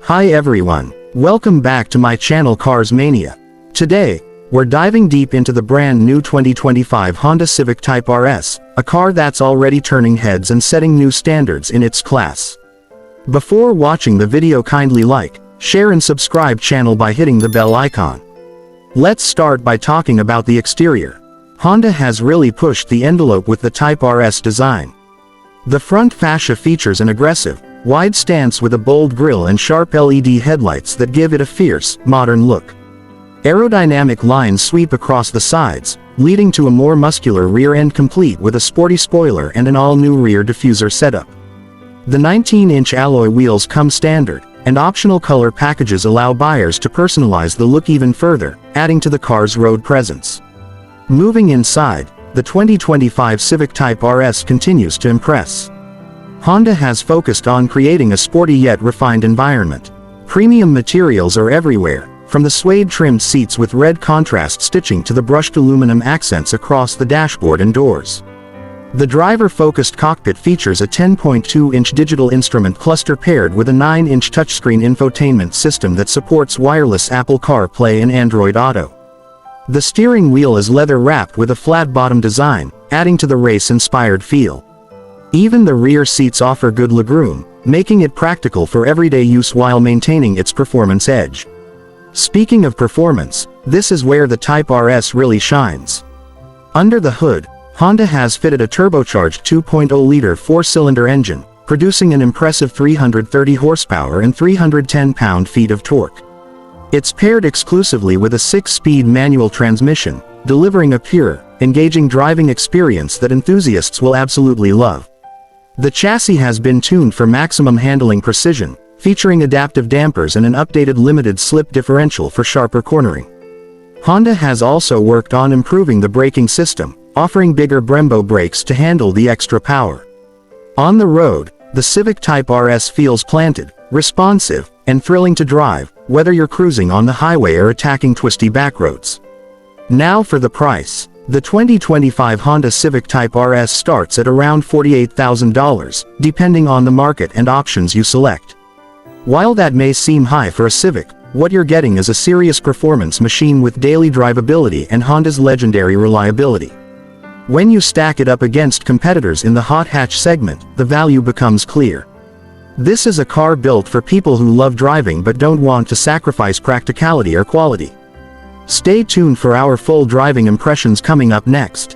Hi everyone, welcome back to my channel Cars Mania. Today, we're diving deep into the brand new 2025 Honda Civic Type R-S, a car that's already turning heads and setting new standards in its class. Before watching the video, kindly like, share and subscribe channel by hitting the bell icon. Let's start by talking about the exterior. Honda has really pushed the envelope with the Type R-S design. The front fascia features an aggressive, wide stance with a bold grille and sharp LED headlights that give it a fierce, modern look. Aerodynamic lines sweep across the sides, leading to a more muscular rear end complete with a sporty spoiler and an all-new rear diffuser setup. The 19-inch alloy wheels come standard, and optional color packages allow buyers to personalize the look even further, adding to the car's road presence. Moving inside, the 2025 Civic Type R-S continues to impress. Honda has focused on creating a sporty yet refined environment. Premium materials are everywhere, from the suede-trimmed seats with red contrast stitching to the brushed aluminum accents across the dashboard and doors. The driver-focused cockpit features a 10.2-inch digital instrument cluster paired with a 9-inch touchscreen infotainment system that supports wireless Apple CarPlay and Android Auto. The steering wheel is leather-wrapped with a flat-bottom design, adding to the race-inspired feel. Even the rear seats offer good legroom, making it practical for everyday use while maintaining its performance edge. Speaking of performance, this is where the Type R-S really shines. Under the hood, Honda has fitted a turbocharged 2.0-liter four-cylinder engine, producing an impressive 330 horsepower and 310 pound-feet of torque. It's paired exclusively with a 6-speed manual transmission, delivering a pure, engaging driving experience that enthusiasts will absolutely love. The chassis has been tuned for maximum handling precision, featuring adaptive dampers and an updated limited slip differential for sharper cornering. Honda has also worked on improving the braking system, offering bigger Brembo brakes to handle the extra power. On the road, the Civic Type R-S feels planted, responsive, and thrilling to drive, whether you're cruising on the highway or attacking twisty backroads. Now for the price. The 2025 Honda Civic Type R-S starts at around $48,000, depending on the market and options you select. While that may seem high for a Civic, what you're getting is a serious performance machine with daily drivability and Honda's legendary reliability. When you stack it up against competitors in the hot hatch segment, the value becomes clear. This is a car built for people who love driving but don't want to sacrifice practicality or quality. Stay tuned for our full driving impressions coming up next.